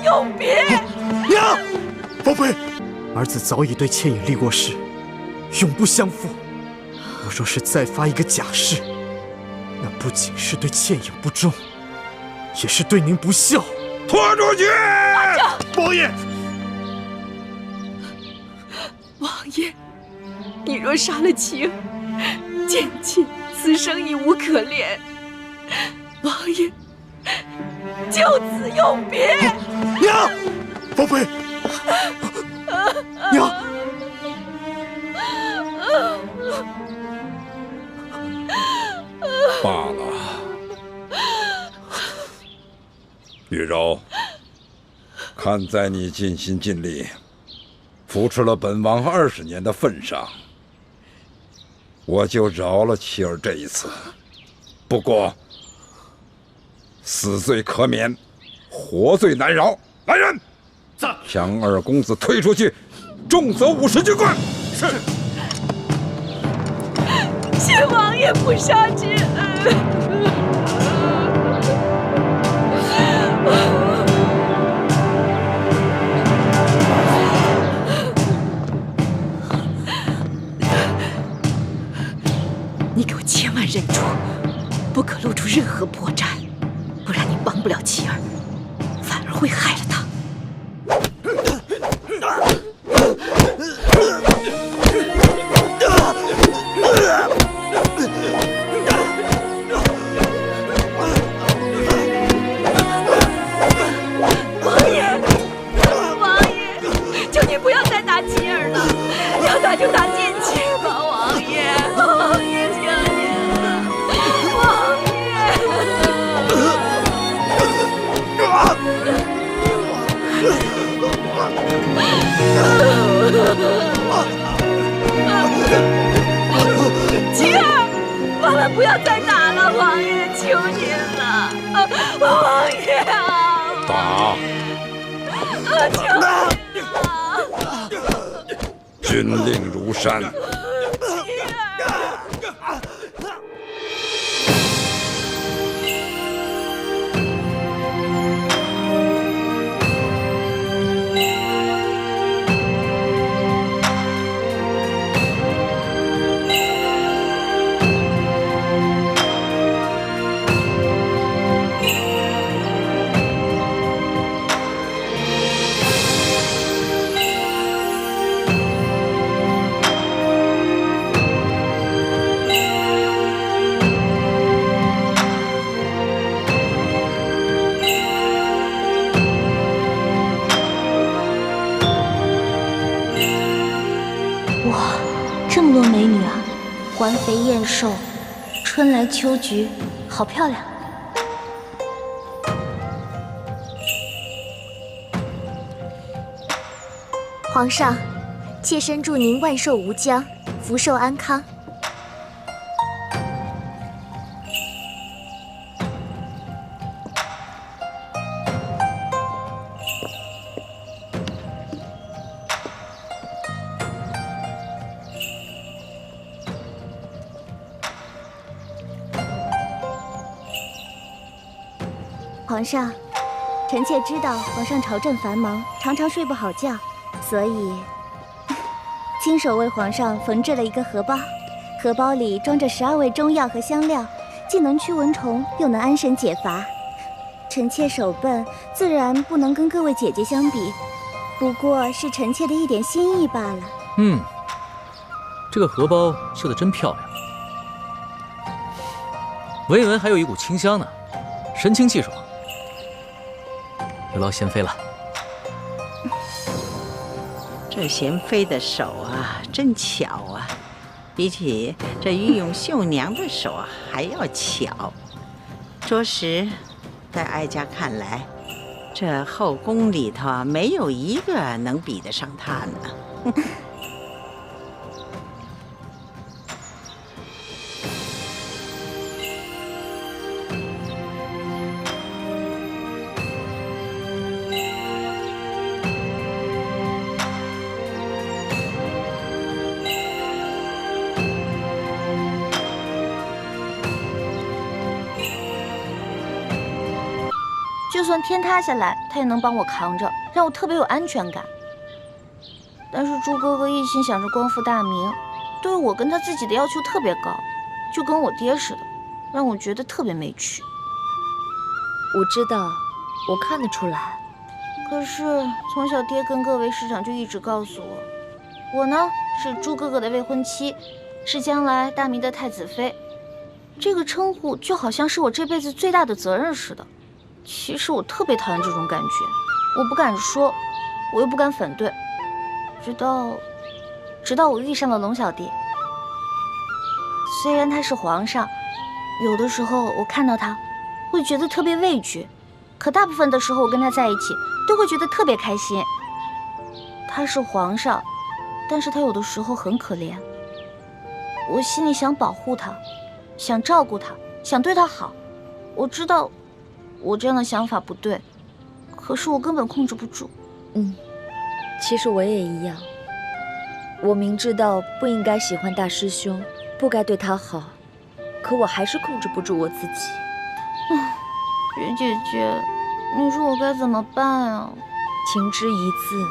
永别！娘，宝贝，儿子早已对倩影立过誓，永不相负。我若是再发一个假誓，那不仅是对倩影不忠，也是对您不孝。拖出去！王爷，王爷，你若杀了妻儿，贱妾此生已无可恋。王爷，就此永别！娘，宝贝，娘。罢了，玉柔，看在你尽心尽力扶持了本王20年的份上，我就饶了妻儿这一次。不过，死罪可免，活罪难饶。来人，将二公子推出去，重责50军棍。是。谢王爷不杀之恩。你给我千万忍住，不可露出任何破绽，不然你帮不了妻儿，反而会害了她。就打剑气吧，王爷！王爷，求您了，王爷！妻儿，我们不要再打了，王爷，求您了，王爷啊！打！求您了！军令如山。这么多美女啊，环肥燕瘦，春来秋菊，好漂亮。皇上，妾身祝您万寿无疆，福寿安康。皇上，臣妾知道皇上朝政繁忙，常常睡不好觉，所以亲手为皇上缝制了一个荷包，荷包里装着12味中药和香料，既能驱蚊虫，又能安神解乏。臣妾手笨，自然不能跟各位姐姐相比，不过是臣妾的一点心意罢了。这个荷包绣得真漂亮，闻一闻还有一股清香呢，神清气爽。有劳贤妃了。这贤妃的手啊，真巧啊，比起这御用绣娘的手啊还要巧。着实，在哀家看来，这后宫里头啊，没有一个能比得上她呢。就算天塌下来，他也能帮我扛着，让我特别有安全感。但是朱哥哥一心想着光复大明，对我跟他自己的要求特别高，就跟我爹似的，让我觉得特别没趣。我知道，我看得出来。可是从小爹跟各位师长就一直告诉我，我呢是朱哥哥的未婚妻，是将来大明的太子妃。这个称呼就好像是我这辈子最大的责任似的。其实我特别讨厌这种感觉，我不敢说，我又不敢反对。直到我遇上了龙小弟。虽然他是皇上，有的时候我看到他会觉得特别畏惧，可大部分的时候我跟他在一起都会觉得特别开心。他是皇上，但是他有的时候很可怜。我心里想保护他，想照顾他，想对他好。我知道我这样的想法不对，可是我根本控制不住。其实我也一样，我明知道不应该喜欢大师兄，不该对他好，可我还是控制不住我自己。雪姐姐，你说我该怎么办啊？情之一字，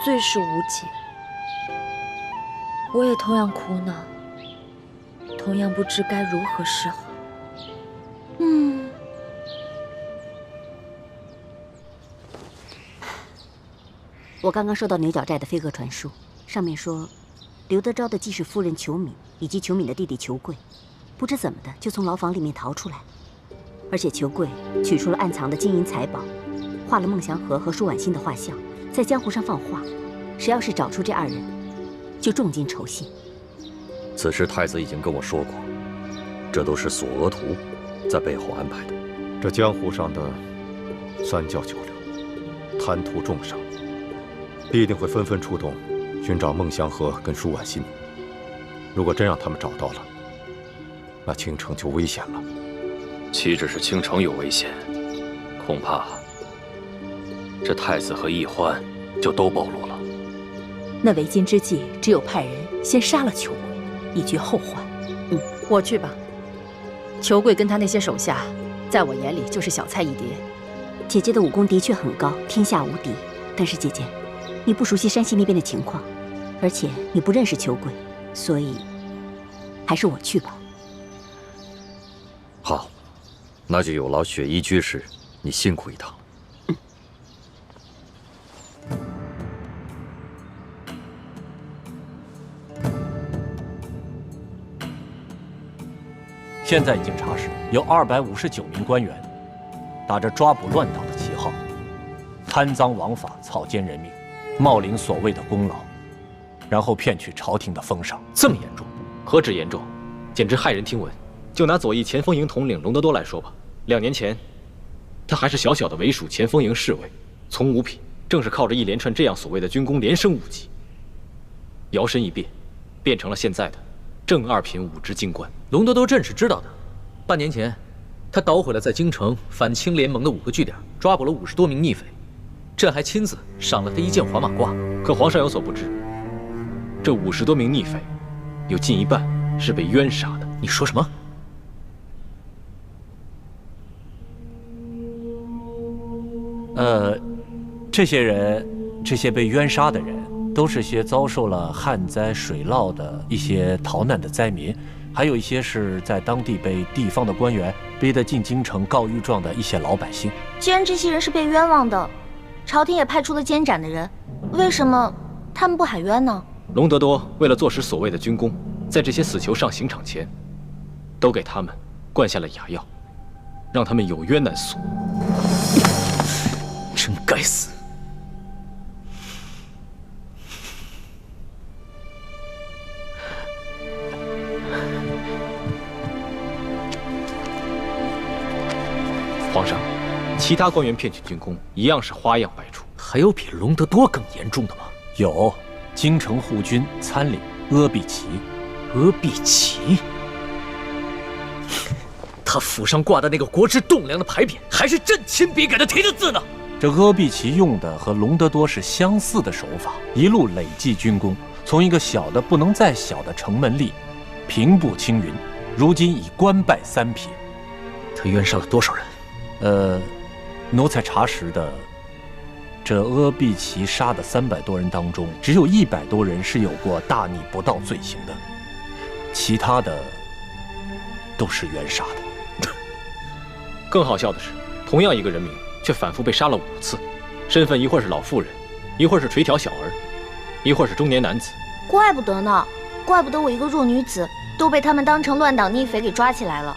最是无解。我也同样苦恼，同样不知该如何是好。我刚刚收到牛角寨的飞鸽传书，上面说，刘德昭的继室夫人裘敏以及裘敏的弟弟裘贵，不知怎么的就从牢房里面逃出来，而且裘贵取出了暗藏的金银财宝，画了孟祥和和舒婉欣的画像，在江湖上放话，谁要是找出这二人，就重金酬谢。此事太子已经跟我说过，这都是索额图在背后安排的。这江湖上的三教九流，贪图重赏，必定会纷纷出动，寻找孟祥和跟舒婉欣。如果真让他们找到了，那倾城就危险了。岂止是倾城有危险，恐怕这太子和奕欢就都暴露了。那为今之计，只有派人先杀了裘贵，以绝后患。我去吧。裘贵跟他那些手下，在我眼里就是小菜一碟。姐姐的武功的确很高，天下无敌。但是姐姐，你不熟悉山西那边的情况，而且你不认识裘贵，所以还是我去吧。好，那就有劳雪衣居士，你辛苦一趟。现在已经查实，有259名官员打着抓捕乱党的旗号，贪赃枉法、草菅人命，冒领所谓的功劳，然后骗取朝廷的封赏。这么严重？何止严重，简直骇人听闻。就拿左翼前锋营统领隆德多来说吧，2年前，他还是小小的伪属前锋营侍卫，从五品，正是靠着一连串这样所谓的军功连升5级，摇身一变，变成了现在的正2品5职京官。隆德多朕是知道的，半年前，他捣毁了在京城反清联盟的5个据点，抓捕了50多名逆匪，朕还亲自赏了他1件黄马褂。可皇上有所不知，这50多名逆匪，有近一半是被冤杀的。你说什么？这些被冤杀的人，都是些遭受了旱灾、水涝的一些逃难的灾民，还有一些是在当地被地方的官员逼得进京城告御状的一些老百姓。既然这些人是被冤枉的，朝廷也派出了监斩的人，为什么他们不喊冤呢？隆德多为了坐实所谓的军功，在这些死囚上刑场前，都给他们灌下了哑药，让他们有冤难诉。真该死！皇上，其他官员骗取军功一样是花样百出。还有比隆德多更严重的吗？有，京城护军参领阿必齐。阿必齐，他府上挂的那个国之栋梁的牌匾，还是朕亲笔给他题的字呢。这阿必齐用的和隆德多是相似的手法，一路累计军功，从一个小的不能再小的城门吏，平步青云，如今已官拜3品。他冤杀了多少人？奴才查实的，这阿碧琪杀的300多人当中，只有100多人是有过大逆不道罪行的，其他的都是冤杀的。更好笑的是，同样一个人名，却反复被杀了5次，身份一会儿是老妇人，一会儿是垂髫小儿，一会儿是中年男子。怪不得呢，怪不得我一个弱女子都被他们当成乱党逆匪给抓起来了。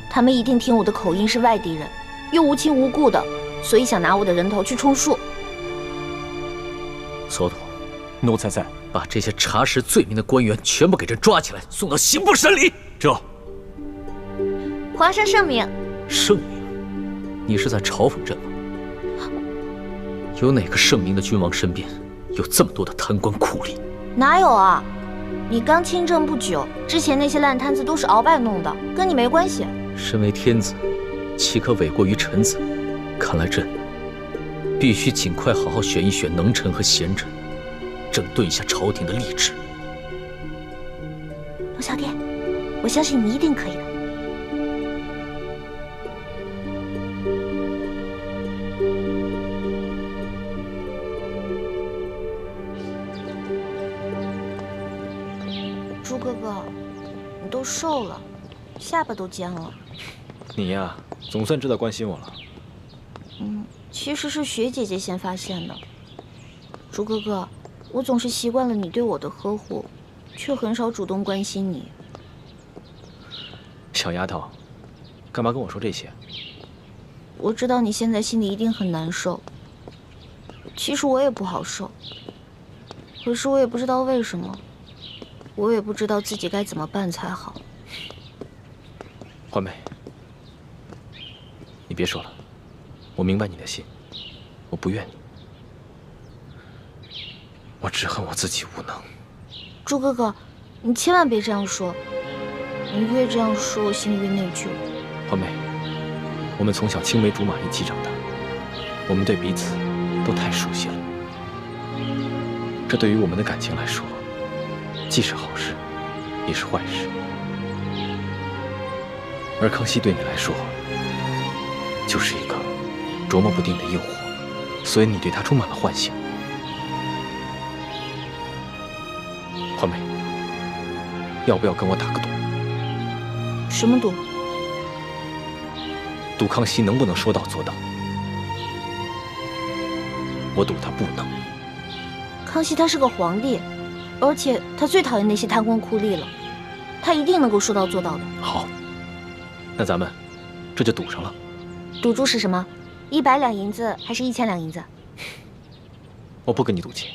他们一定听我的口音是外地人，又无亲无故的，所以想拿我的人头去充数。所土，奴才在，把这些查实罪名的官员全部给朕抓起来，送到刑部审理。这，皇上圣明。圣明？你是在嘲讽朕吗？有哪个圣明的君王身边有这么多的贪官酷吏？哪有啊？你刚亲政不久，之前那些烂摊子都是鳌拜弄的，跟你没关系。身为天子，岂可诿过于臣子？看来朕必须尽快好好选一选能臣和贤臣，整顿一下朝廷的吏治。龙小姐，我相信你一定可以的。猪哥哥，你都瘦了，下巴都尖了。你呀，总算知道关心我了。其实是雪姐姐先发现的。猪哥哥，我总是习惯了你对我的呵护，却很少主动关心你。小丫头，干嘛跟我说这些？我知道你现在心里一定很难受。其实我也不好受，可是我也不知道为什么，我也不知道自己该怎么办才好。欢梅，你别说了，我明白你的心，我不怨你，我只恨我自己无能。猪哥哥，你千万别这样说，你越这样说，我心里越内疚。欢梅，我们从小青梅竹马一起长大，我们对彼此都太熟悉了，这对于我们的感情来说，既是好事，也是坏事。而康熙对你来说，就是一个琢磨不定的诱惑，所以你对他充满了幻想。欢梅，要不要跟我打个赌？什么赌？赌康熙能不能说到做到？我赌他不能。康熙他是个皇帝，而且他最讨厌那些贪官酷吏了，他一定能够说到做到的。好，那咱们这就赌上了。赌注是什么？100两银子还是1000两银子？我不跟你赌钱，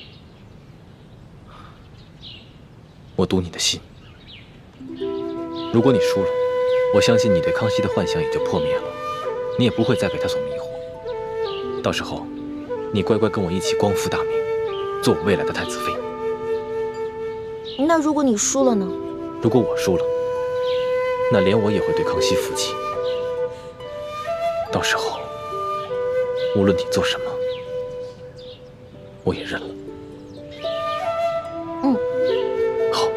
我赌你的心。如果你输了，我相信你对康熙的幻想也就破灭了，你也不会再被他所迷惑。到时候，你乖乖跟我一起光复大明，做我未来的太子妃。那如果你输了呢？如果我输了，那连我也会对康熙服气。到时候，无论你做什么，我也认了。好。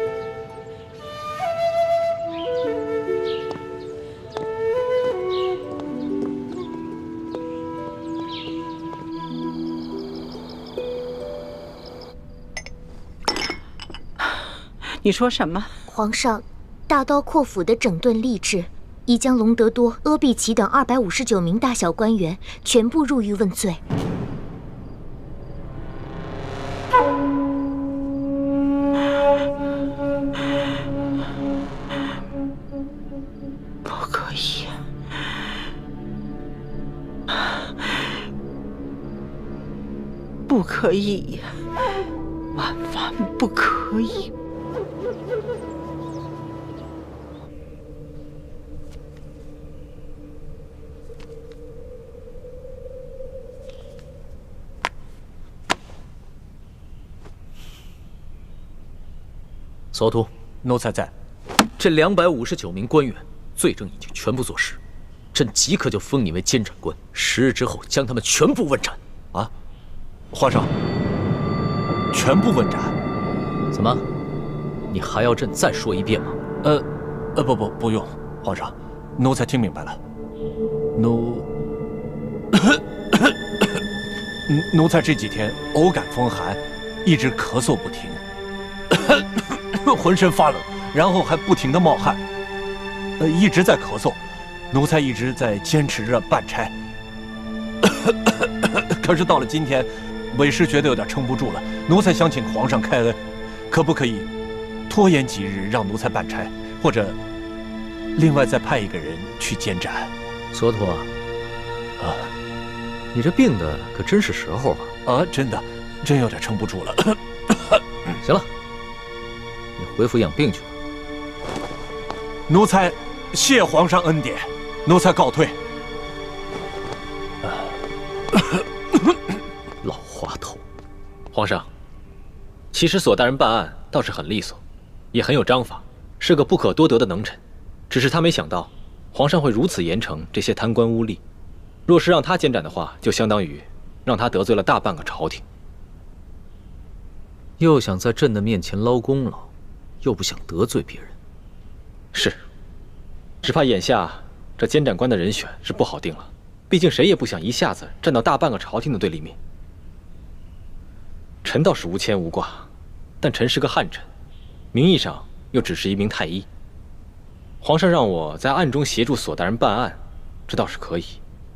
你说什么？皇上，大刀阔斧的整顿吏治，已将隆德多、阿碧琪等259名大小官员全部入狱问罪。不可以，不可以，万万不可以！所图，奴才在。这259名官员罪证已经全部坐实，朕即刻就封你为监斩官，10日之后将他们全部问斩。啊，皇上，全部问斩？怎么？你还要朕再说一遍吗？不用，皇上，奴才听明白了。奴才这几天偶感风寒，一直咳嗽不停，浑身发冷，然后还不停地冒汗，一直在咳嗽。奴才一直在坚持着办差，可是到了今天，为师觉得有点撑不住了。奴才想请皇上开恩，可不可以拖延几日让奴才办差，或者另外再派一个人去监斩？索托啊，你这病的可真是时候啊！真的，真有点撑不住了。行了，你回府养病去吧。奴才谢皇上恩典，奴才告退。老滑头。皇上，其实索大人办案倒是很利索，也很有章法，是个不可多得的能臣。只是他没想到，皇上会如此严惩这些贪官污吏。若是让他监斩的话，就相当于让他得罪了大半个朝廷。又想在朕的面前捞功劳，又不想得罪别人。是，只怕眼下这监斩官的人选是不好定了。毕竟谁也不想一下子站到大半个朝廷的对立面。臣倒是无牵无挂，但臣是个汉臣，名义上又只是一名太医。皇上让我在暗中协助索大人办案，这倒是可以。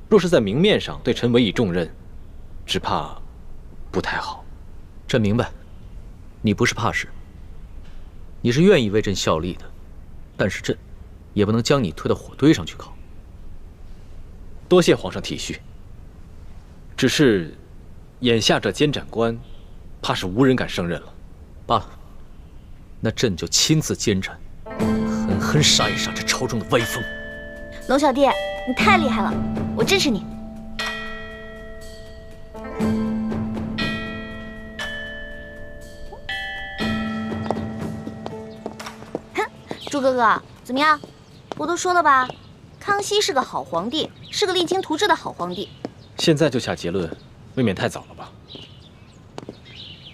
若是在明面上对臣委以重任，只怕不太好。朕明白，你不是怕事，你是愿意为朕效力的，但是朕也不能将你推到火堆上去烤。多谢皇上体恤。只是，眼下这监斩官，怕是无人敢胜任了。罢了，那朕就亲自监斩，狠狠杀一杀这朝中的歪风。龙小弟，你太厉害了，我支持你。哼，朱哥哥，怎么样？我都说了吧，康熙是个好皇帝，是个励精图治的好皇帝。现在就下结论，未免太早了吧？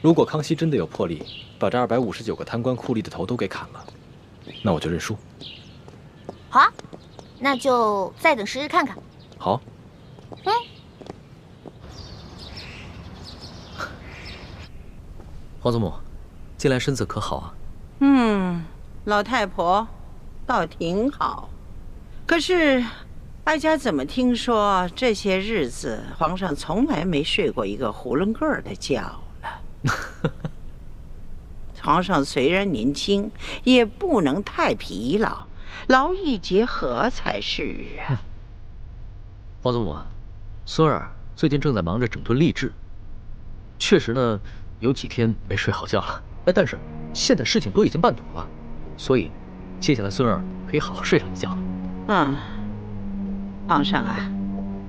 如果康熙真的有魄力把这259个贪官酷吏的头都给砍了，那我就认输。好啊，那就再等时日看看。好。皇祖母，近来身子可好啊？老太婆倒挺好，可是哀家怎么听说这些日子皇上从来没睡过一个囫囵个儿的觉了？皇上虽然年轻，也不能太疲劳，劳逸结合才是啊。皇祖母，孙儿最近正在忙着整顿吏治，确实呢，有几天没睡好觉了。但是现在事情都已经办妥了，所以接下来孙儿可以好好睡上一觉。皇上啊，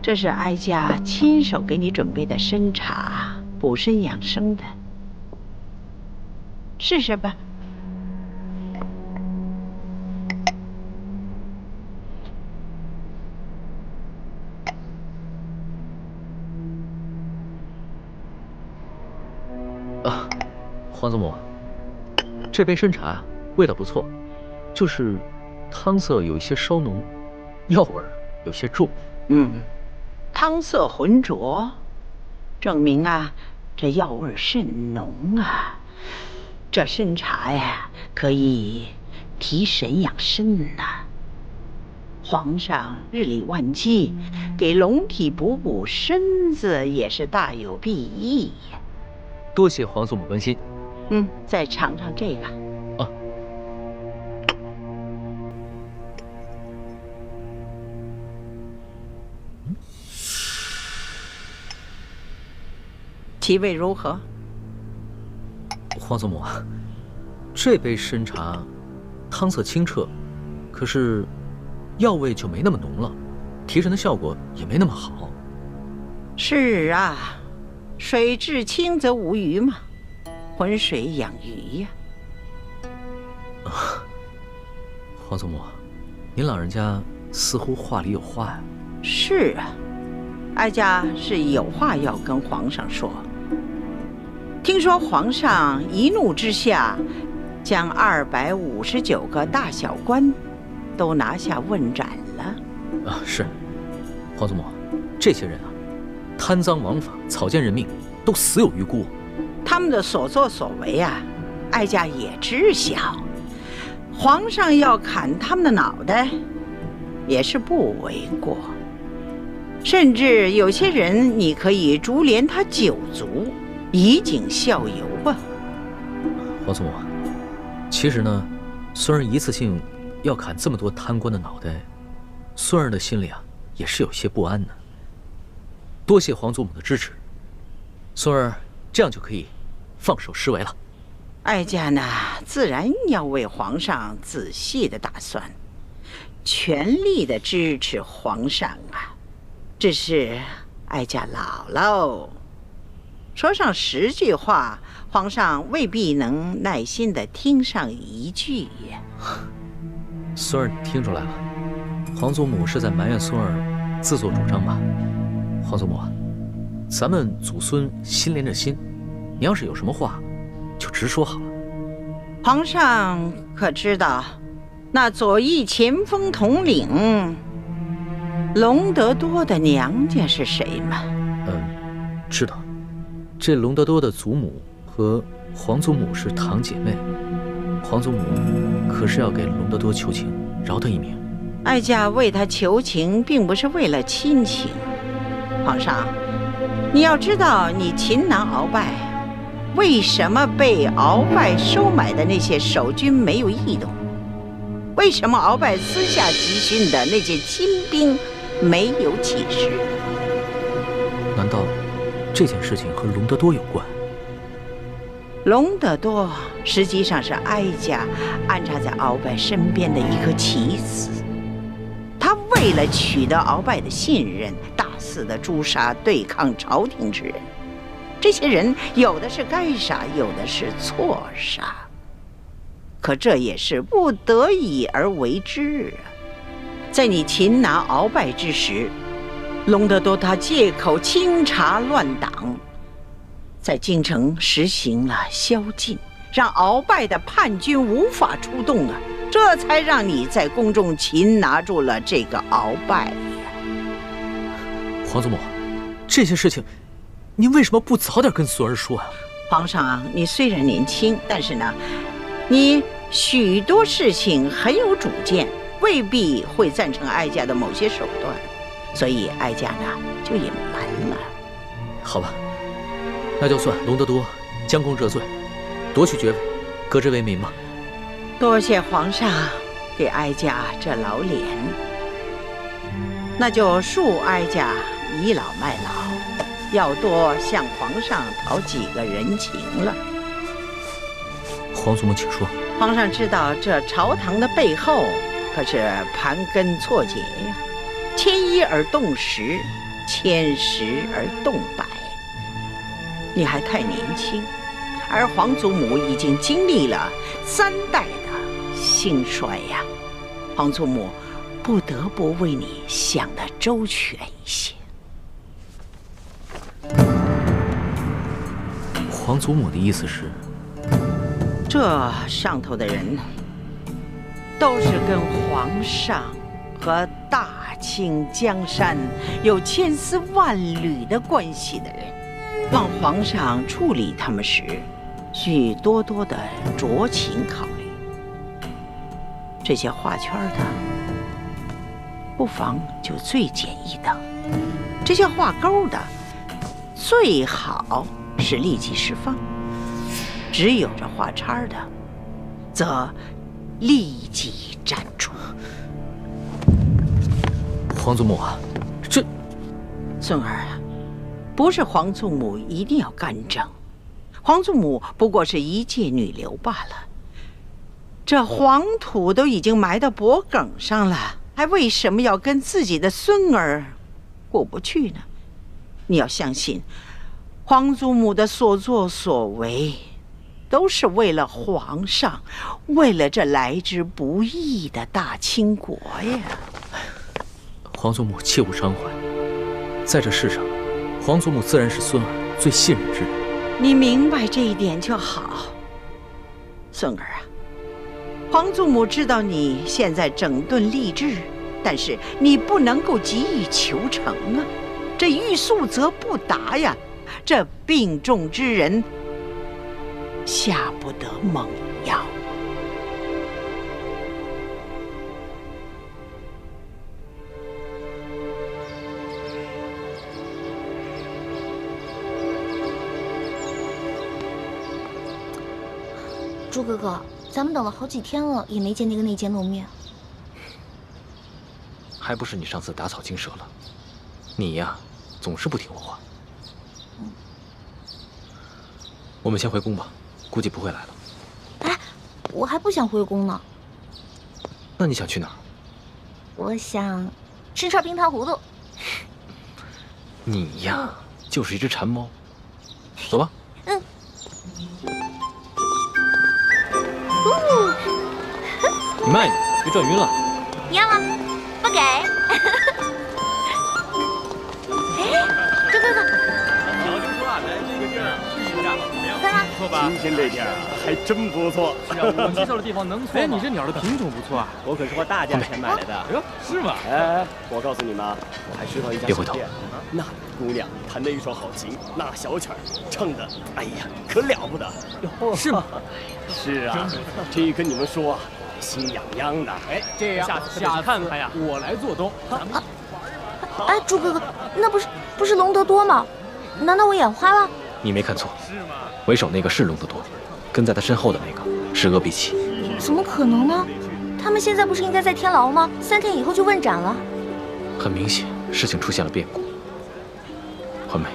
这是哀家亲手给你准备的参茶，补身养生的，试试吧。皇祖母，这杯参茶味道不错，就是汤色有一些稍浓，药味有些重。汤色浑浊，证明啊，这药味甚浓啊。这参茶呀，可以提神养肾呐。皇上日理万机，给龙体补补身子也是大有裨益呀。多谢皇祖母关心。再尝尝这个。其味如何？皇祖母，这杯参茶汤色清澈，可是药味就没那么浓了，提神的效果也没那么好。是啊，水至清则无鱼嘛，浑水养鱼呀。皇祖母，您老人家似乎话里有话呀。是啊，哀家是有话要跟皇上说。听说皇上一怒之下，将259个大小官都拿下问斩了。是，皇祖母，这些人啊，贪赃枉法、草菅人命，都死有余辜。他们的所作所为啊，哀家也知晓。皇上要砍他们的脑袋，也是不为过。甚至有些人，你可以株连他9族，以儆效尤啊。皇祖母，其实呢，孙儿一次性要砍这么多贪官的脑袋，孙儿的心里啊也是有些不安的。多谢皇祖母的支持，孙儿这样就可以放手施为了。哀家呢，自然要为皇上仔细的打算，全力的支持皇上啊。只是哀家老喽，说上10句话，皇上未必能耐心的听上1句呀。孙儿听出来了，皇祖母是在埋怨孙儿自作主张吧？皇祖母，咱们祖孙心连着心，你要是有什么话，就直说好了。皇上可知道，那左翼前锋统领隆德多的娘家是谁吗？知道。这隆德多的祖母和皇祖母是堂姐妹，皇祖母可是要给隆德多求情，饶他一命。哀家为他求情，并不是为了亲情。皇上，你要知道，你擒拿鳌拜，为什么被鳌拜收买的那些守军没有异动？为什么鳌拜私下集训的那些亲兵没有起事？难道这件事情和隆德多有关？隆德多实际上是哀家安插在鳌拜身边的一颗棋子，他为了取得鳌拜的信任，大肆的诛杀对抗朝廷之人。这些人有的是该杀，有的是错杀，可这也是不得已而为之啊。在你擒拿鳌拜之时，隆德多他借口清查乱党，在京城实行了宵禁，让鳌拜的叛军无法出动啊，这才让你在宫中擒拿住了这个鳌拜呀。皇祖母，这些事情您为什么不早点跟孙儿说啊？皇上，你虽然年轻，但是呢，你许多事情很有主见，未必会赞成哀家的某些手段，所以哀家呢就隐瞒了。好吧，那就算隆德多将功折罪，夺取爵位，革职为民吧。多谢皇上给哀家这老脸，那就恕哀家倚老卖老，要多向皇上讨几个人情了。皇祖母请说。皇上知道这朝堂的背后可是盘根错节呀，牵一而动十，牵十而动百。你还太年轻，而皇祖母已经经历了3代的兴衰呀，皇祖母不得不为你想得周全一些。皇祖母的意思是，这上头的人都是跟皇上和大清江山有千丝万缕的关系的人，望皇上处理他们时，需多多的酌情考虑。这些画圈的，不妨就最简易的；这些画勾的，最好是立即释放；只有这画叉的，则立即斩除。皇祖母啊，这孙儿啊，不是皇祖母一定要干政，皇祖母不过是一介女流罢了。这黄土都已经埋到脖梗上了，还为什么要跟自己的孙儿过不去呢？你要相信，皇祖母的所作所为，都是为了皇上，为了这来之不易的大清国呀。皇祖母切勿伤怀，在这世上，皇祖母自然是孙儿最信任之人。你明白这一点就好，孙儿啊。皇祖母知道你现在整顿吏治，但是你不能够急于求成啊，这欲速则不达呀！这病重之人下不得猛药。朱哥哥，咱们等了好几天了，也没见那个内奸露面。还不是你上次打草惊蛇了？你呀，总是不听我话。我们先回宫吧，估计不会来了。哎，我还不想回宫呢。那你想去哪儿？我想吃串冰糖葫芦。你呀，就是一只馋猫。走吧。嗯。你慢一点，别转晕了。要吗？不给。哎，朱哥哥。早就说来这个地儿去一下，怎么样？不错吧？今天这天还真不错。是啊，我介绍的地方能错吗？哎，你这鸟的品种不错啊，我可是花大价钱买来的。哎呦，是吗？哎，我告诉你们，我还知道一家小店，那姑娘弹的一手好琴，那小曲儿唱的，哎呀，可了不得。是吗？是啊，这跟你们说啊，心痒痒的。哎，这样下次看看呀，我来做东。哎，朱哥哥，那不是隆德多吗？难道我眼花了？你没看错，为首那个是隆德多，跟在他身后的那个是阿比奇。怎么可能呢？他们现在不是应该在天牢吗？3天以后就问斩了。很明显，事情出现了变故。环美，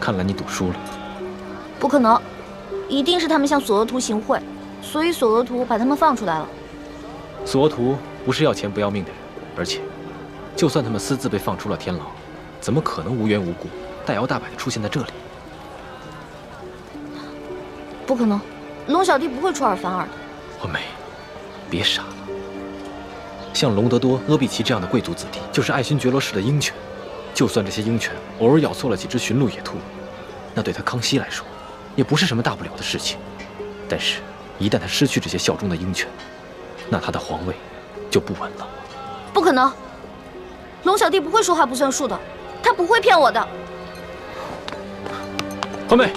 看来你赌输了。不可能，一定是他们向索额图行贿，所以索额图把他们放出来了。索额图不是要钱不要命的人，而且，就算他们私自被放出了天牢，怎么可能无缘无故大摇大摆地出现在这里？不可能，龙小弟不会出尔反尔的。环美，别傻了。像隆德多、阿比奇这样的贵族子弟，就是爱新觉罗氏的鹰犬。就算这些鹰犬偶尔咬错了几只驯鹿野兔，那对他康熙来说，也不是什么大不了的事情。但是，一旦他失去这些效忠的鹰犬，那他的皇位就不稳了。不可能，龙小弟不会说话不算数的，他不会骗我的。环美。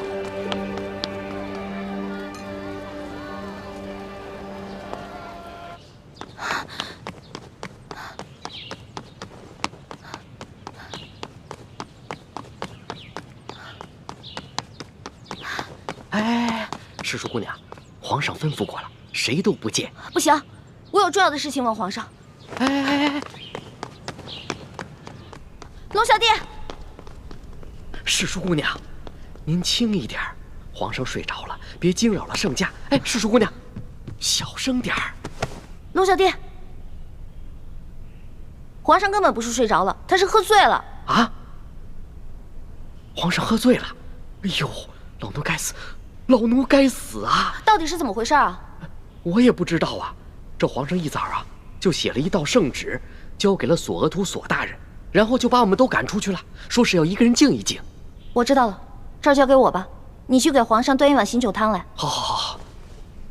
师叔姑娘，皇上吩咐过了，谁都不见。不行，我有重要的事情问皇上。哎，龙小弟，师叔姑娘，您轻一点，皇上睡着了，别惊扰了圣驾。哎，师叔姑娘，小声点儿。龙小弟，皇上根本不是睡着了，他是喝醉了。啊！皇上喝醉了？哎呦，老奴该死！老奴该死啊！到底是怎么回事啊？我也不知道啊。这皇上一早啊，就写了一道圣旨，交给了索额图索大人，然后就把我们都赶出去了，说是要一个人静一静。我知道了，这儿交给我吧，你去给皇上端一碗醒酒汤来。好好好。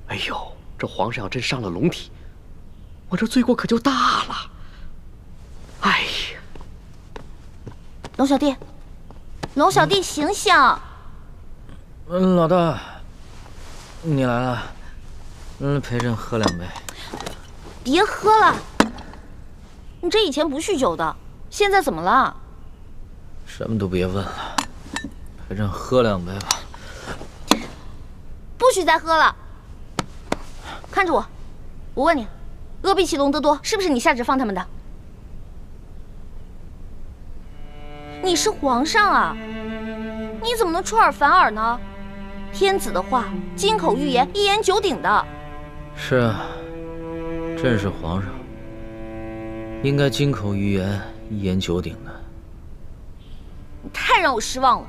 哎呦，这皇上要真伤了龙体，我这罪过可就大了。哎呀，龙小弟，龙小弟，醒醒！老大，你来了，陪朕喝2杯。别喝了，你这以前不酗酒的，现在怎么了？什么都别问了，陪朕喝2杯吧。不许再喝了！看着我，我问你，阿比奇、隆德多是不是你下旨放他们的？你是皇上啊，你怎么能出尔反尔呢？天子的话，金口玉言，一言九鼎的。是啊，朕是皇上，应该金口玉言，一言九鼎的。你太让我失望了。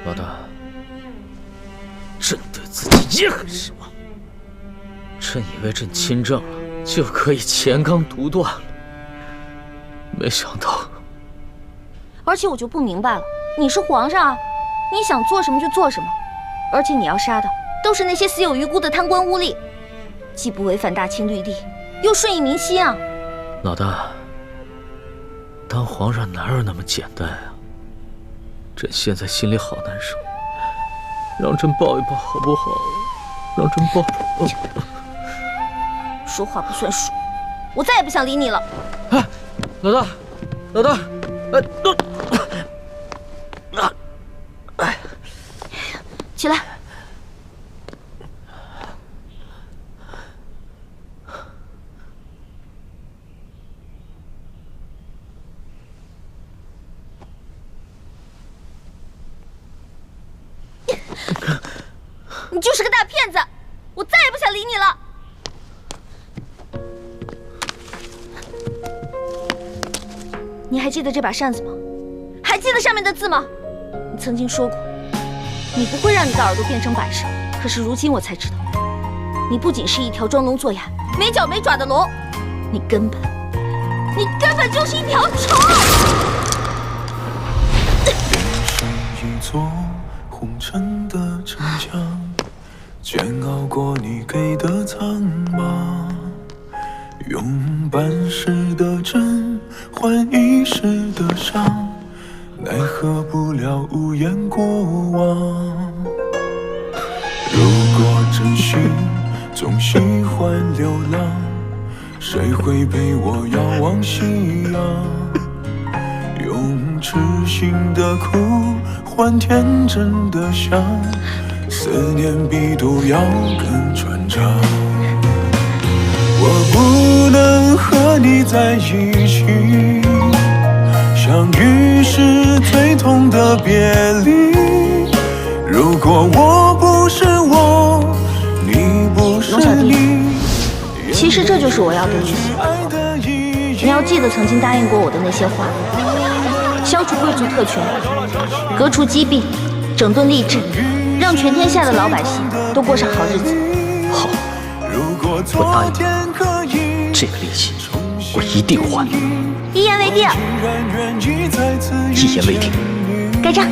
老大，朕对自己也很失望。朕以为朕亲政了，就可以乾纲独断了，没想到。而且我就不明白了，你是皇上啊，你想做什么就做什么，而且你要杀的都是那些死有余辜的贪官污吏，既不违反大清律例，又顺应民心啊。老大，当皇上哪有那么简单啊？朕现在心里好难受，让朕抱一抱好不好？让朕抱抱。说话不算数，我再也不想理你了。哎，老大，老大，哎，起来。你就是个大骗子，我再也不想理你了。你还记得这把扇子吗？还记得上面的字吗？你曾经说过，你不会让你的耳朵变成摆设。可是如今我才知道，你不仅是一条装聋作哑、没脚没爪的龙，你根本就是一条虫。是一座红尘的城墙，煎熬过你给的苍茫，用半世的真换一世的伤，奈何不了无言过往。如果真心总喜欢流浪，谁会陪我遥望夕阳？用痴心的苦换天真的想，思念比毒药更传唱。我不能和你在一起，相遇是最痛的别离。如果我不是我，你不是你，其实这就是我要的意思。你要记得曾经答应过我的那些话：消除贵族特权，革除积弊，整顿吏治，让全天下的老百姓都过上好日子。好，我答应你，这个利息我一定还。一言为定。一言为定。盖章。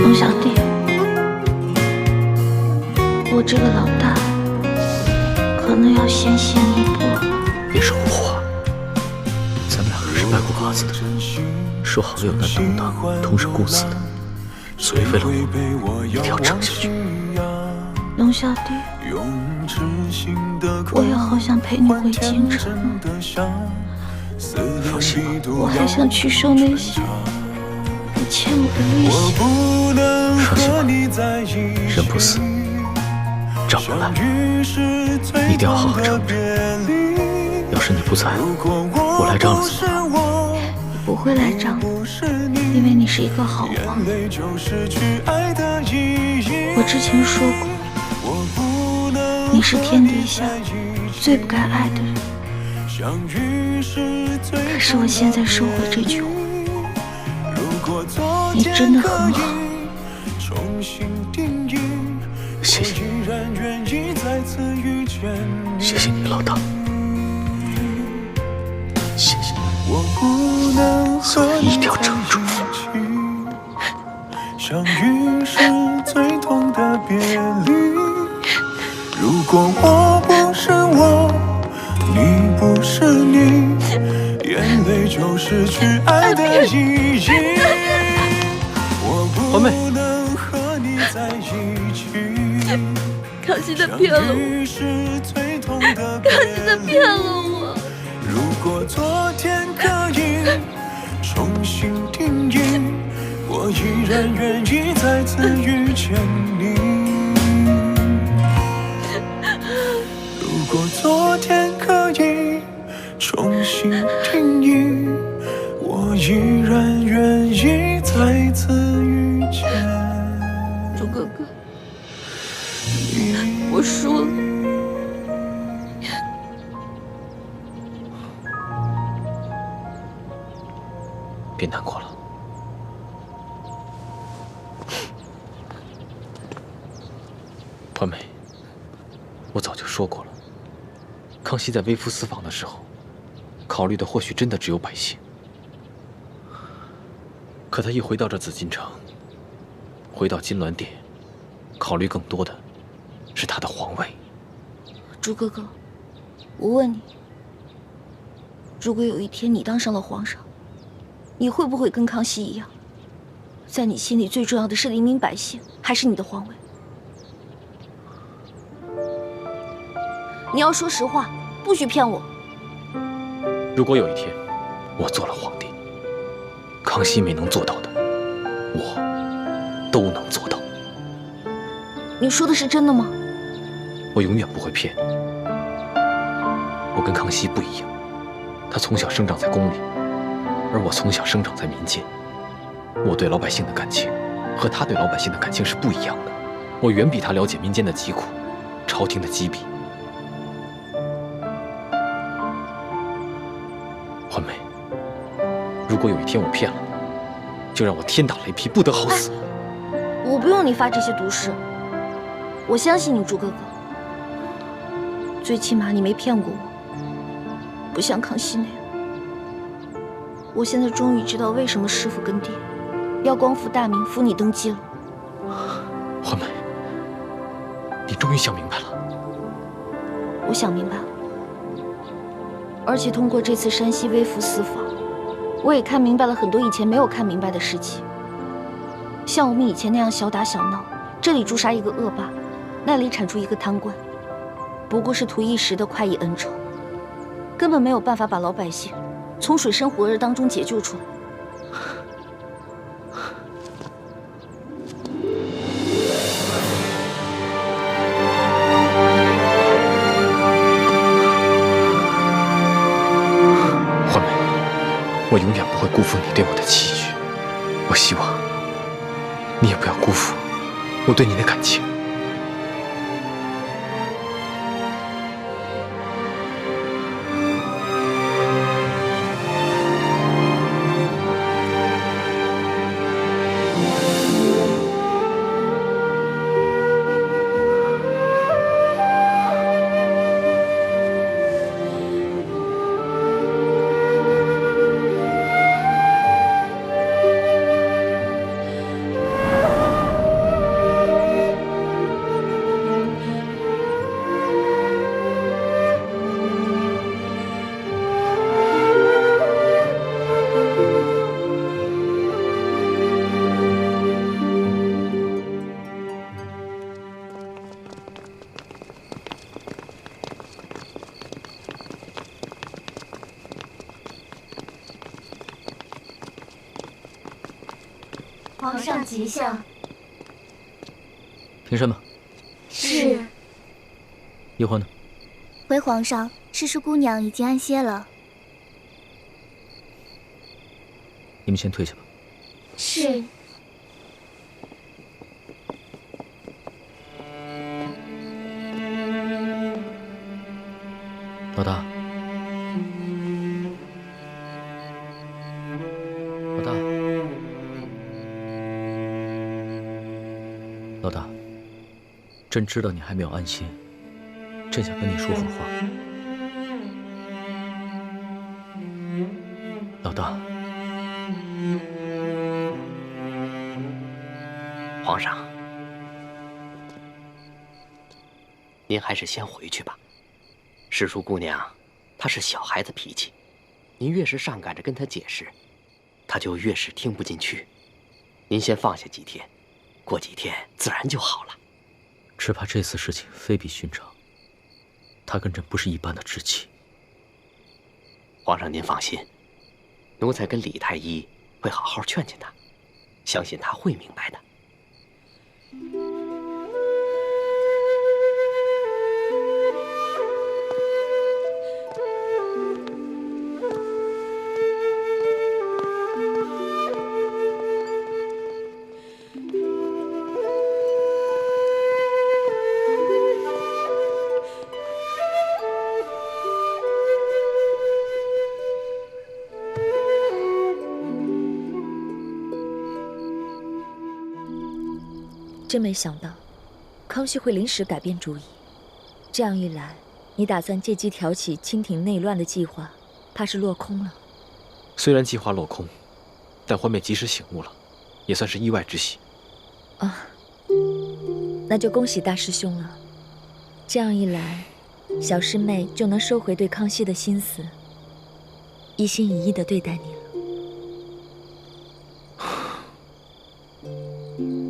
龙小弟，我这个老大可能要先行一步了。别说胡话，咱们两个是拜过把子的，说好有难同当，同生共死的，所以为了我，一定要撑下去。龙小弟，我也好想陪你回京城。放心吧，我还想去收那些你欠我的利息。放心吧，人不死，账不来，一定要好好撑着。要是你不在，我来账了怎么办？你不会来账的，因为你是一个好王。我之前说过，你是天底下最不该爱的人。可是我现在收回这句话，你真的很好。谢谢你，谢谢你，老大，谢谢你，所以一定要撑住。相遇是最痛的别离，如果我不是我，你不是你，眼泪就失去爱的意义。我不能和你在一起，康熙他骗了我，康熙他骗了我。如果昨天可以重新定义，我依然愿意再次遇见你。如果昨天可以重新定义，我依然愿意再次遇见。朱哥哥，我输了。别难过了。环美，我早就说过了，康熙在微服私访的时候，考虑的或许真的只有百姓。可他一回到这紫禁城，回到金銮殿，考虑更多的是他的皇位。朱哥哥，我问你，如果有一天你当上了皇上，你会不会跟康熙一样，在你心里最重要的是黎民百姓，还是你的皇位？你要说实话，不许骗我。如果有一天我做了皇帝，康熙没能做到的，我都能做到。你说的是真的吗？我永远不会骗你。我跟康熙不一样，他从小生长在宫里，而我从小生长在民间。我对老百姓的感情和他对老百姓的感情是不一样的。我远比他了解民间的疾苦，朝廷的积弊。环梅，如果有一天我骗了你，就让我天打雷劈，不得好死。我不用你发这些毒誓，我相信你，朱哥哥。最起码你没骗过我，不像康熙那样。我现在终于知道为什么师父跟爹要光复大明，扶你登基了。环梅，你终于想明白了。我想明白了，而且通过这次山西微服私访，我也看明白了很多以前没有看明白的事情。像我们以前那样小打小闹，这里诛杀一个恶霸，那里铲除一个贪官，不过是图一时的快意恩仇，根本没有办法把老百姓从水深火热当中解救出来。环梅，我永远不会辜负你对我的期许。我希望你也不要辜负我对你的感情。皇上吉祥。平身吧。是。叶欢呢？回皇上，诗诗姑娘已经安歇了。你们先退下吧。是。老大。老大。老大，朕知道你还没有安心，朕想跟你说会儿话。老大，皇上，您还是先回去吧。诗书姑娘，她是小孩子脾气，您越是上赶着跟她解释，她就越是听不进去。您先放下几天。过几天自然就好了。只怕这次事情非比寻常，他跟朕不是一般的知己。皇上您放心，奴才跟李太医会好好劝劝他，相信他会明白的。真没想到，康熙会临时改变主意。这样一来，你打算借机挑起清廷内乱的计划，怕是落空了。虽然计划落空，但欢妹及时醒悟了，也算是意外之喜。啊，那就恭喜大师兄了。这样一来，小师妹就能收回对康熙的心思，一心一意地对待你了。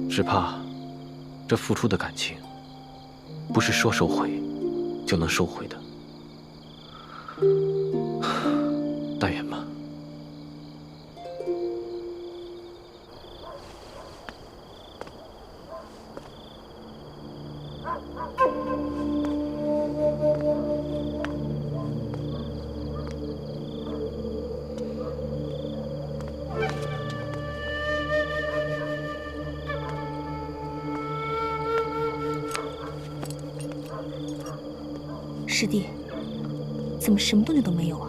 只怕这付出的感情，不是说收回就能收回的。但愿吧。师弟，怎么什么动静都没有啊？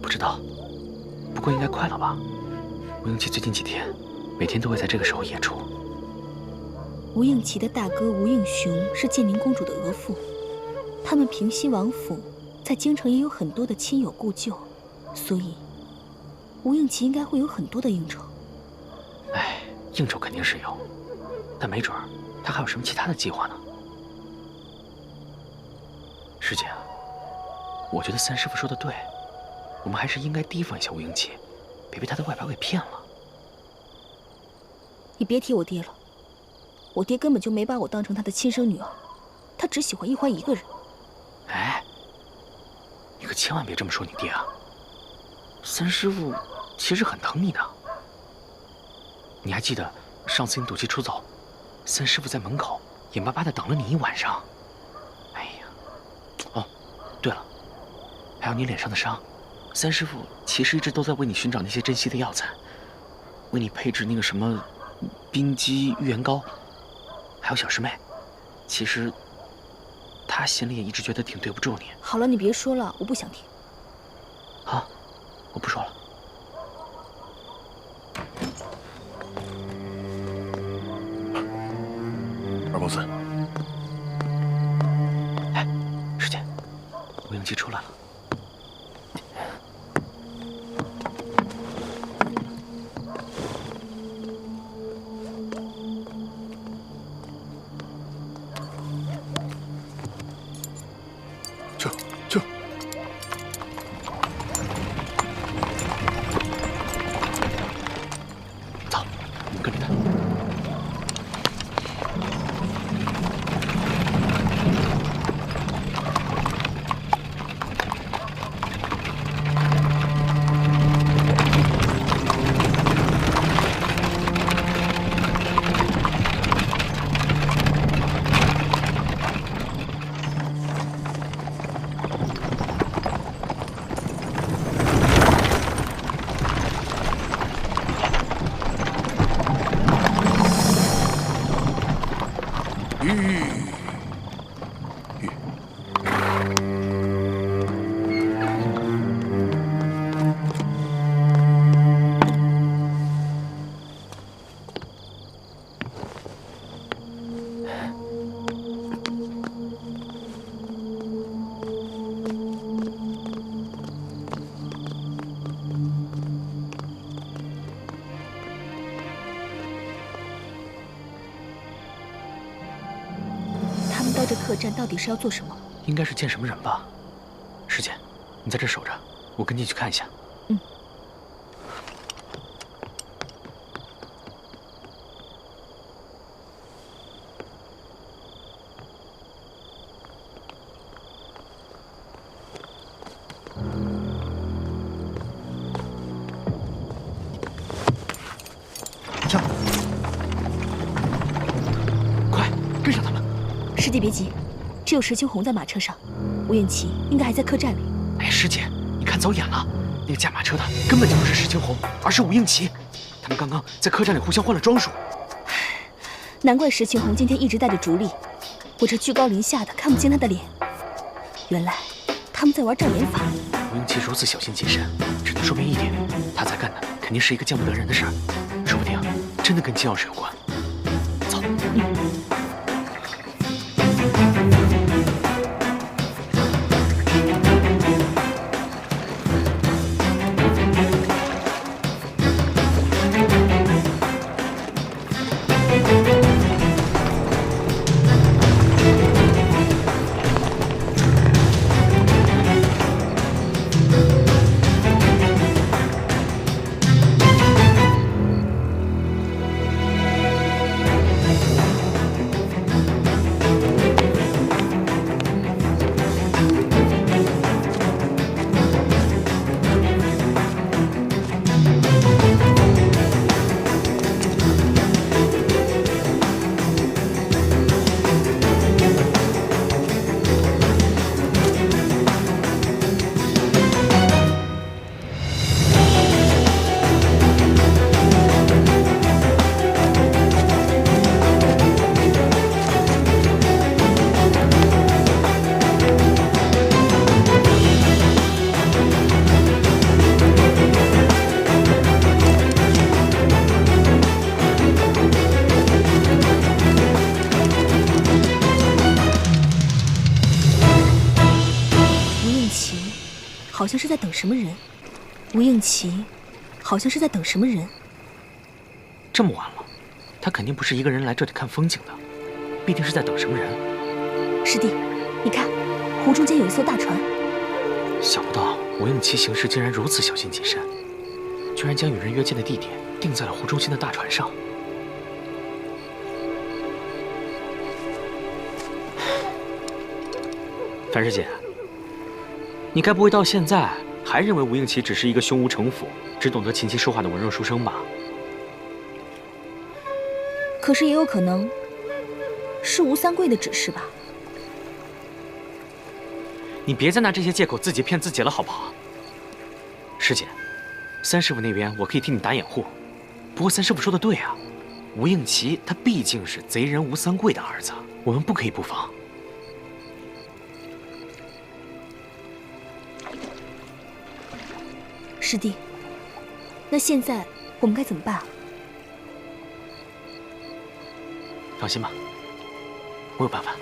不知道，不过应该快了吧？吴应奇最近几天，每天都会在这个时候演出。吴应奇的大哥吴应雄是建宁公主的额驸，他们平西王府在京城也有很多的亲友故旧，所以吴应奇应该会有很多的应酬。哎，应酬肯定是有，但没准儿他还有什么其他的计划呢。师姐，我觉得三师傅说的对，我们还是应该提防一下吴应奇，别被他的外表给骗了。你别提我爹了，我爹根本就没把我当成他的亲生女儿，他只喜欢一欢一个人。哎，你可千万别这么说你爹啊！三师傅其实很疼你的。你还记得上次你赌气出走，三师傅在门口眼巴巴地等了你一晚上。哎呀，哦，对了，还有你脸上的伤，三师傅其实一直都在为你寻找那些珍稀的药材，为你配制那个什么冰肌玉元膏。还有小师妹，其实她心里也一直觉得挺对不住你。好了，你别说了，我不想听。好，我不说了。二公子，哎，师姐，吴应奇出来了。到这客栈到底是要做什么？应该是见什么人吧。师姐，你在这守着，我跟进去看一下。嗯。跳！快跟上他们！师弟别急，只有石青红在马车上，吴应奇应该还在客栈里。哎，师姐，你看走眼了，那个驾马车的根本就不是石青红，而是吴应奇。他们刚刚在客栈里互相换了装束。难怪石青红今天一直带着竹笠，我这居高临下的看不清他的脸。原来他们在玩障眼法。吴应奇如此小心谨慎，只能说明一点，他在干的肯定是一个见不得人的事儿，说不定真的跟金钥匙有关。走。好像是在等什么人。吴应奇好像是在等什么人。这么晚了，他肯定不是一个人来这里看风景的，必定是在等什么人。师弟，你看，湖中间有一艘大船。想不到吴应奇行事竟然如此小心谨慎，居然将与人约见的地点定在了湖中心的大船上。樊师姐，你该不会到现在还认为吴应奇只是一个胸无城府、只懂得琴棋书画的文弱书生吧？可是也有可能是吴三桂的指示吧？你别再拿这些借口自己骗自己了，好不好？师姐，三师傅那边我可以替你打掩护，不过三师傅说的对啊，吴应奇他毕竟是贼人吴三桂的儿子，我们不可以不防。师弟，那现在我们该怎么办啊？放心吧，我有办法。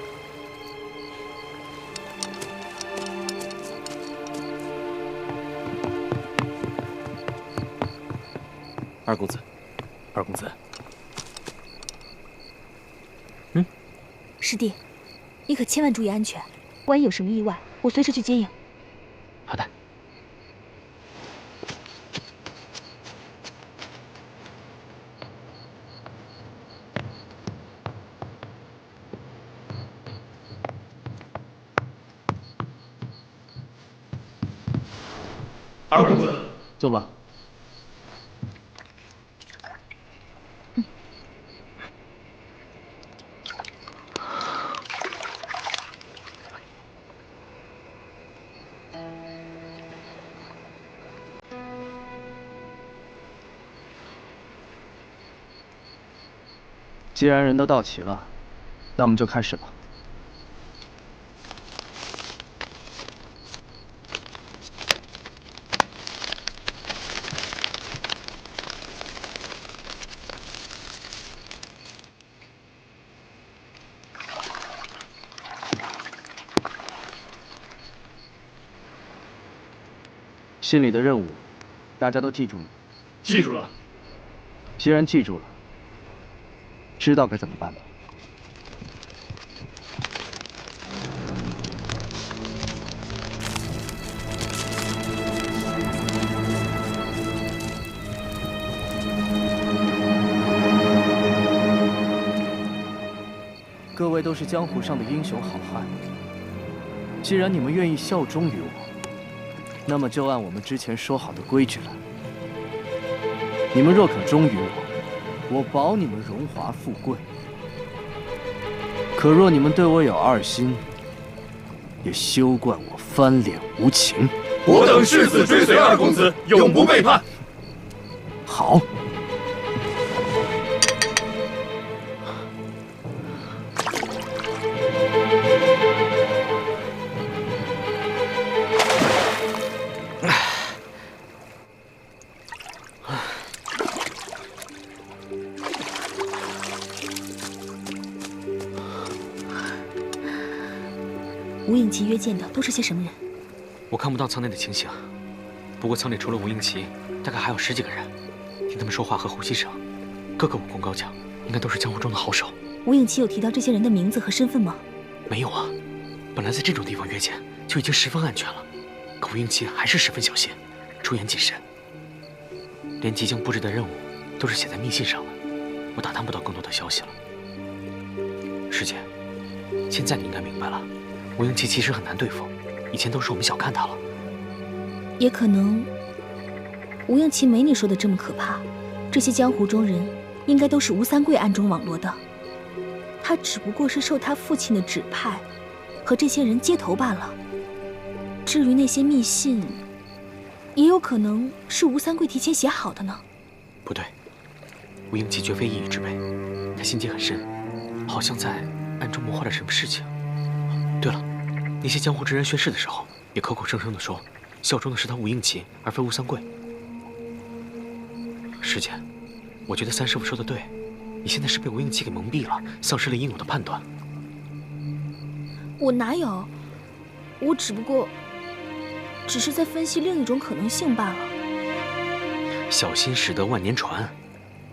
二公子，二公子，师弟，你可千万注意安全，万一有什么意外，我随时去接应。好的。二公子，坐吧。既然人都到齐了，那我们就开始吧。心里的任务，大家都记住了。记住了。既然记住了，知道该怎么办吧？各位都是江湖上的英雄好汉，既然你们愿意效忠于我，那么就按我们之前说好的规矩来。你们若可忠于我，我保你们荣华富贵；可若你们对我有二心，也休怪我翻脸无情。我等誓死追随二公子，永不背叛。好。吴应奇约见的都是些什么人？我看不到舱内的情形，不过舱里除了吴应奇，大概还有10几个人。听他们说话和呼吸声，个个武功高强，应该都是江湖中的好手。吴应奇有提到这些人的名字和身份吗？没有啊，本来在这种地方约见就已经十分安全了，可吴应奇还是十分小心，出言谨慎，连即将布置的任务都是写在密信上的，我打探不到更多的消息了。师姐，现在你应该明白了。吴应奇其实很难对付，以前都是我们小看他了。也可能，吴应奇没你说的这么可怕。这些江湖中人，应该都是吴三桂暗中网罗的。他只不过是受他父亲的指派，和这些人接头罢了。至于那些密信，也有可能是吴三桂提前写好的呢。不对，吴应奇绝非一语之辈，他心机很深，好像在暗中谋划着什么事情。对了，那些江湖之人宣誓的时候，也口口声声地说效忠的是他吴应奇，而非吴三桂。师姐，我觉得三师傅说的对，你现在是被吴应奇给蒙蔽了，丧失了应有的判断。我哪有？我只不过只是在分析另一种可能性罢了。小心驶得万年船。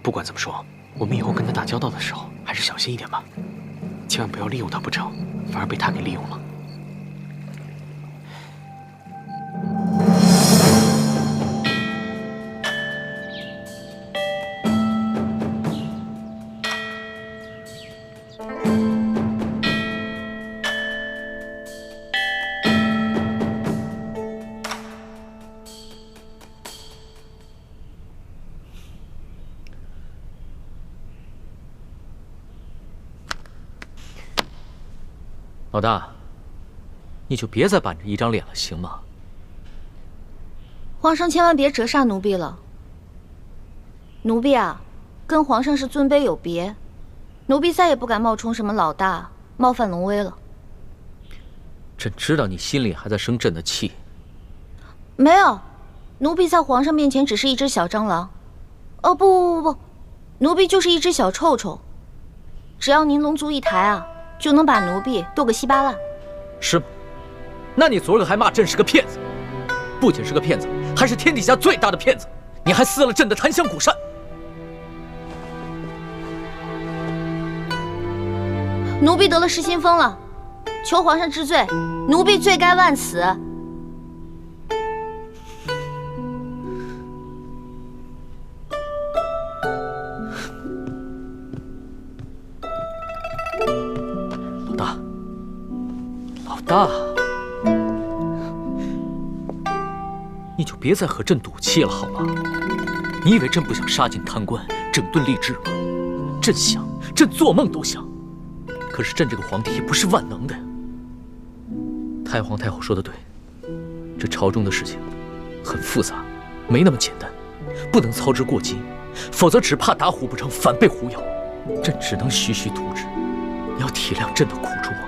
不管怎么说，我们以后跟他打交道的时候还是小心一点吧，千万不要利用他不成，反而被他给利用了。老大，你就别再板着一张脸了，行吗？皇上千万别折煞奴婢了。奴婢啊，跟皇上是尊卑有别，奴婢再也不敢冒充什么老大，冒犯龙威了。朕知道你心里还在生朕的气。没有，奴婢在皇上面前只是一只小蟑螂。哦不，奴婢就是一只小臭臭。只要您龙族一抬啊，就能把奴婢剁个稀巴烂。是吗？那你昨个还骂朕是个骗子，不仅是个骗子，还是天底下最大的骗子！你还撕了朕的檀香古扇。奴婢得了失心疯了，求皇上治罪，奴婢罪该万死。老大，你就别再和朕赌气了，好吗？你以为朕不想杀尽贪官，整顿吏治吗？朕想，朕做梦都想。可是朕这个皇帝也不是万能的呀。太皇太后说的对，这朝中的事情很复杂，没那么简单，不能操之过急，否则只怕打虎不成反被虎咬。朕只能徐徐图之，你要体谅朕的苦衷啊。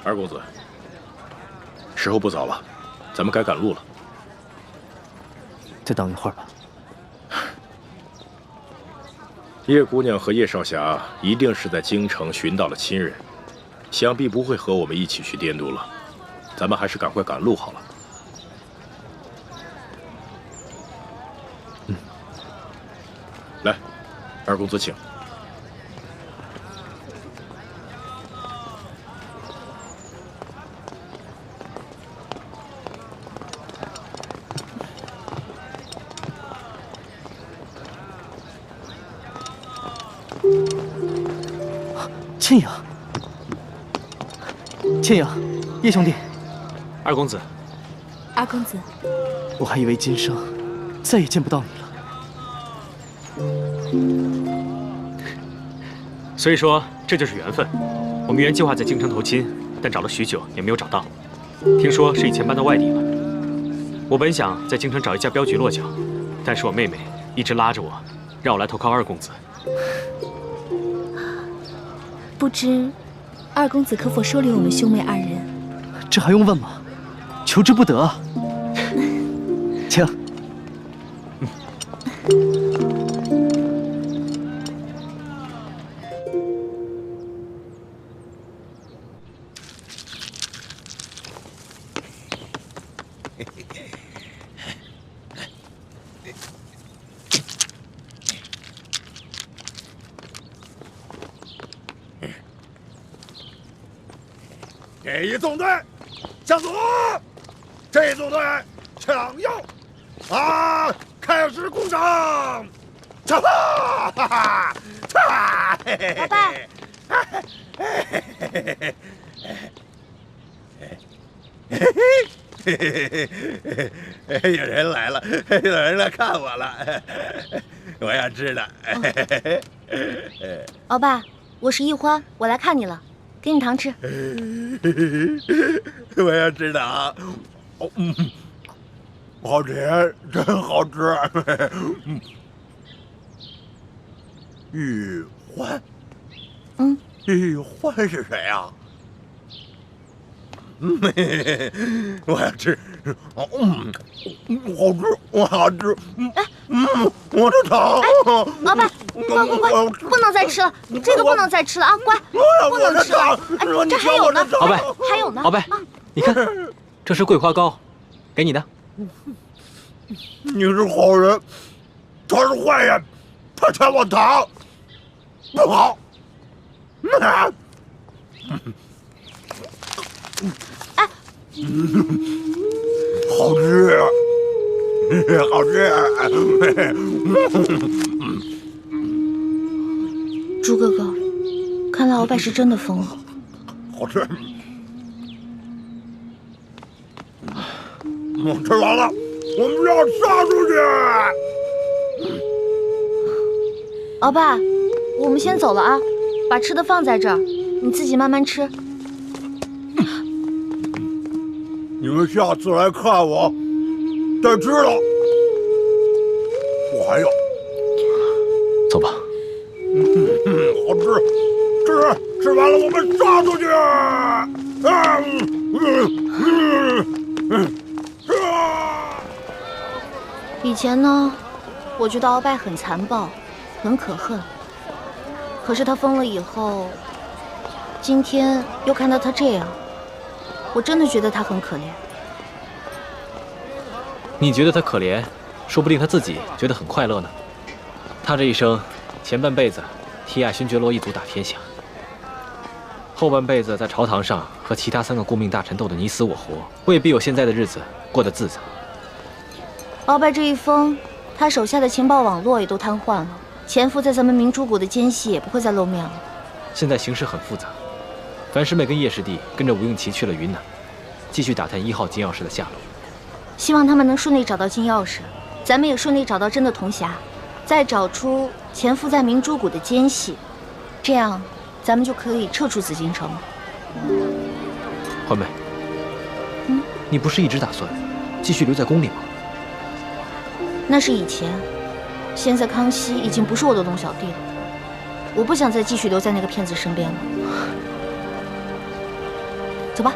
二公子，时候不早了，咱们该赶路了。再等一会儿吧。叶姑娘和叶少侠一定是在京城寻到了亲人，想必不会和我们一起去滇都了。咱们还是赶快赶路好了。来，二公子请。倩影，倩影，叶兄弟，二公子，二公子，我还以为今生再也见不到你了。所以说这就是缘分。我们原计划在京城投亲，但找了许久也没有找到。听说是以前搬到外地了。我本想在京城找一家镖局落脚，但是我妹妹一直拉着我，让我来投靠二公子。不知二公子可否收留我们兄妹二人？这还用问吗？求之不得啊！请。这一纵队向左，这一纵队向右，啊！开始攻掌！哈哈哈哈！老爸，有人来了，有人来看我了。我要吃的。鳌拜，我是一欢，我来看你了，给你糖吃。我要吃的啊！好吃，真好吃。玉欢，玉欢是谁啊？我要吃，好吃，我好吃。我的糖！鳌拜，乖，不能再吃了，这个不能再吃了啊，乖，不能吃了。哎，这还有呢，鳌拜，还有呢。鳌拜，你看，这是桂花糕，给你的。你是好人，他是坏人，他抢我糖，不好。哎，好吃，好吃。猪哥哥，看来鳌拜是真的疯了。好吃。吃完了，我们要杀出去。鳌拜，我们先走了啊，把吃的放在这儿，你自己慢慢吃。你们下次来看我，再吃了，我还要。走吧。好吃，吃完了我们杀出去。以前呢，我觉得鳌拜很残暴，很可恨。可是他疯了以后，今天又看到他这样，我真的觉得他很可怜。你觉得他可怜，说不定他自己觉得很快乐呢。他这一生，前半辈子替爱新觉罗一族打天下，后半辈子在朝堂上和其他3个顾命大臣斗得你死我活，未必有现在的日子过得自在。鳌拜这一疯，他手下的情报网络也都瘫痪了，潜伏在咱们明珠谷的奸细也不会再露面了。现在形势很复杂，樊师妹跟叶师弟跟着吴应奇去了云南，继续打探1号金钥匙的下落。希望他们能顺利找到金钥匙，咱们也顺利找到真的铜匣，再找出潜伏在明珠谷的奸细，这样咱们就可以撤出紫禁城了。欢妹，你不是一直打算继续留在宫里吗？那是以前，现在康熙已经不是我的龙小弟了，我不想再继续留在那个骗子身边了。走吧。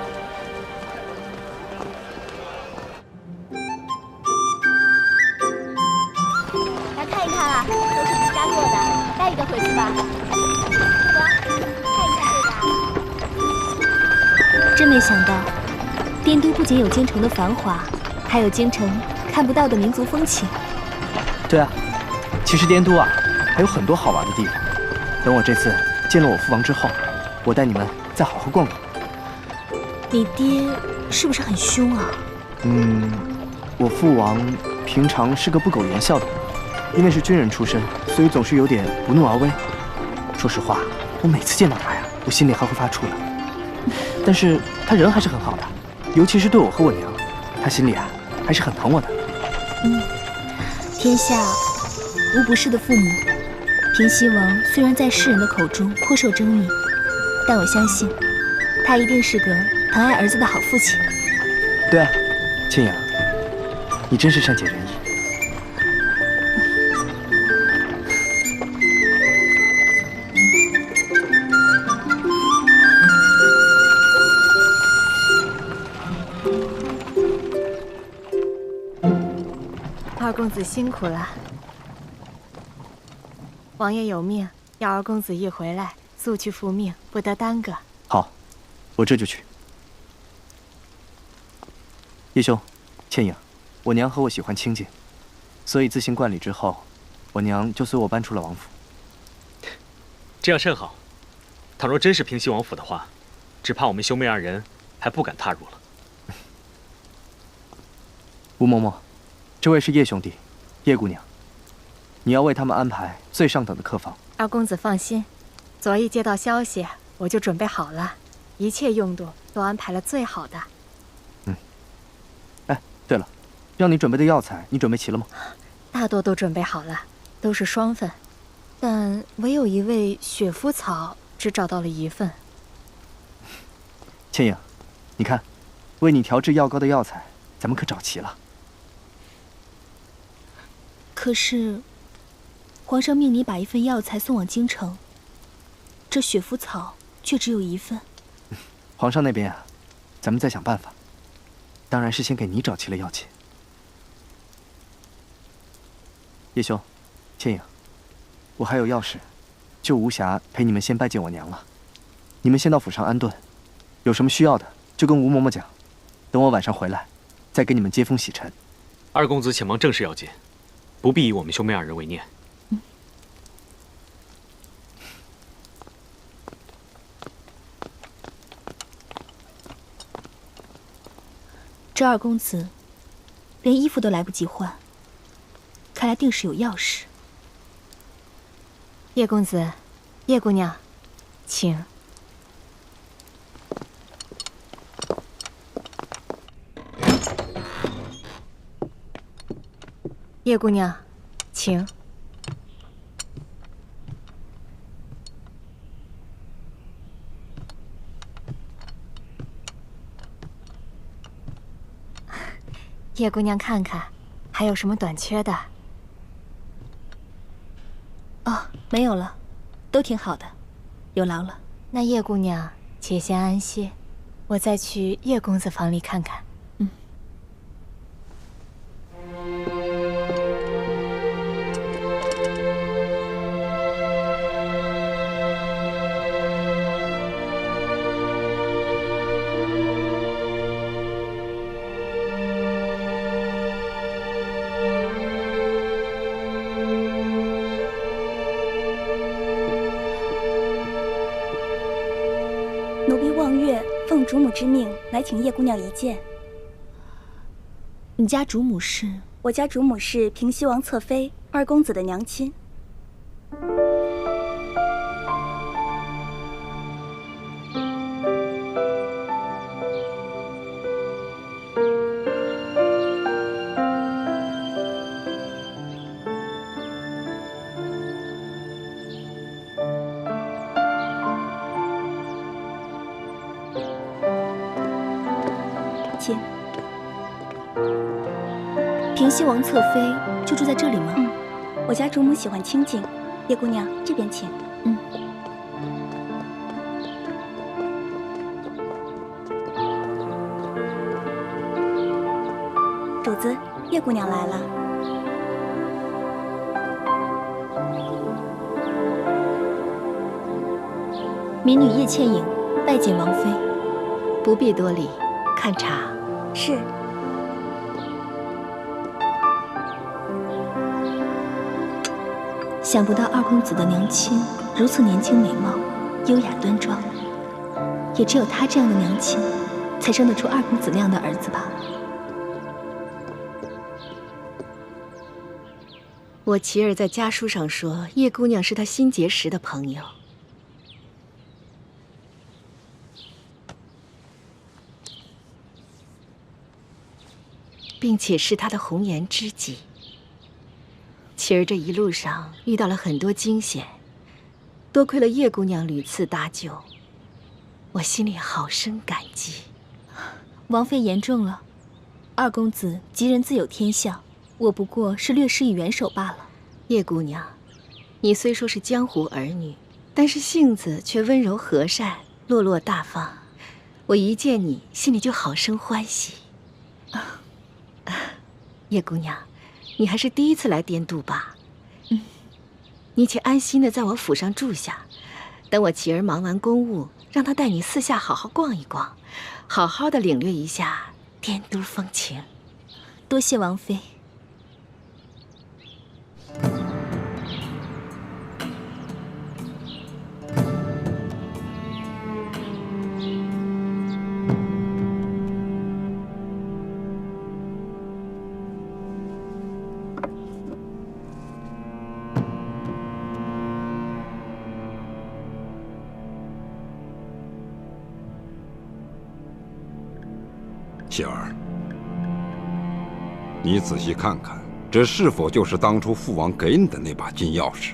来看一看啊，都是自家做的，带一个回去吧。看一下这个。真没想到，滇都不仅有京城的繁华，还有京城看不到的民族风情。对啊，其实滇都啊还有很多好玩的地方。等我这次见了我父王之后，我带你们再好好逛逛。你爹是不是很凶啊？我父王平常是个不苟言笑的人，因为是军人出身，所以总是有点不怒而威。说实话，我每次见到他呀，我心里还会发怵的。但是他人还是很好的，尤其是对我和我娘，他心里啊还是很疼我的。天下无不是的父母。平西王虽然在世人的口中颇受争议，但我相信他一定是个疼爱儿子的好父亲。对啊，倩影，你真是善解人意。二公子辛苦了。王爷有命，要二公子一回来，速去复命，不得耽搁。好，我这就去。叶兄，倩影，我娘和我喜欢清静，所以自行冠礼之后，我娘就随我搬出了王府。这样甚好。倘若真是平西王府的话，只怕我们兄妹2人还不敢踏入了。吴嬷嬷，这位是叶兄弟，叶姑娘，你要为他们安排最上等的客房。二公子放心，昨一接到消息，我就准备好了，一切用度都安排了最好的。哎，对了，让你准备的药材，你准备齐了吗？大多都准备好了，都是双份，但唯有一味雪肤草只找到了1份。倩影，你看，为你调制药膏的药材，咱们可找齐了。可是，皇上命你把1份药材送往京城，这雪肤草却只有1份。皇上那边啊，咱们再想办法。当然是先给你找齐了药钱。叶兄，倩影，我还有要事，就无暇陪你们先拜见我娘了。你们先到府上安顿，有什么需要的就跟吴嬷嬷讲，等我晚上回来，再给你们接风洗尘。二公子且忙正事要紧，不必以我们兄妹2人为念。这二公子连衣服都来不及换，看来定是有要事。叶公子，叶姑娘，请。叶姑娘，请。叶姑娘，看看，还有什么短缺的？哦，没有了，都挺好的，有劳了。那叶姑娘且先安歇，我再去叶公子房里看看。奴婢望月奉主母之命来请叶姑娘一见。你家主母是？我家主母是平西王侧妃二公子的娘亲。请。平西王侧妃就住在这里吗？我家主母喜欢清静。叶姑娘，这边请。主子，叶姑娘来了。民女叶倩影拜见王妃。不必多礼，看茶。是。想不到二公子的娘亲如此年轻美貌，优雅端庄，也只有她这样的娘亲，才生得出二公子那样的儿子吧。我琪儿在家书上说，叶姑娘是她新结识的朋友。并且是她的红颜知己。琪儿这一路上遇到了很多惊险，多亏了叶姑娘屡次搭救，我心里好生感激。王妃言重了，二公子吉人自有天相，我不过是略施以援手罢了。叶姑娘，你虽说是江湖儿女，但是性子却温柔和善，落落大方。我一见你，心里就好生欢喜。叶姑娘，你还是第一次来滇度吧？你且安心的在我府上住下，等我琪儿忙完公务，让她带你四下好好逛一逛，好好的领略一下滇都风情。多谢王妃。杏儿，你仔细看看，这是否就是当初父王给你的那把金钥匙？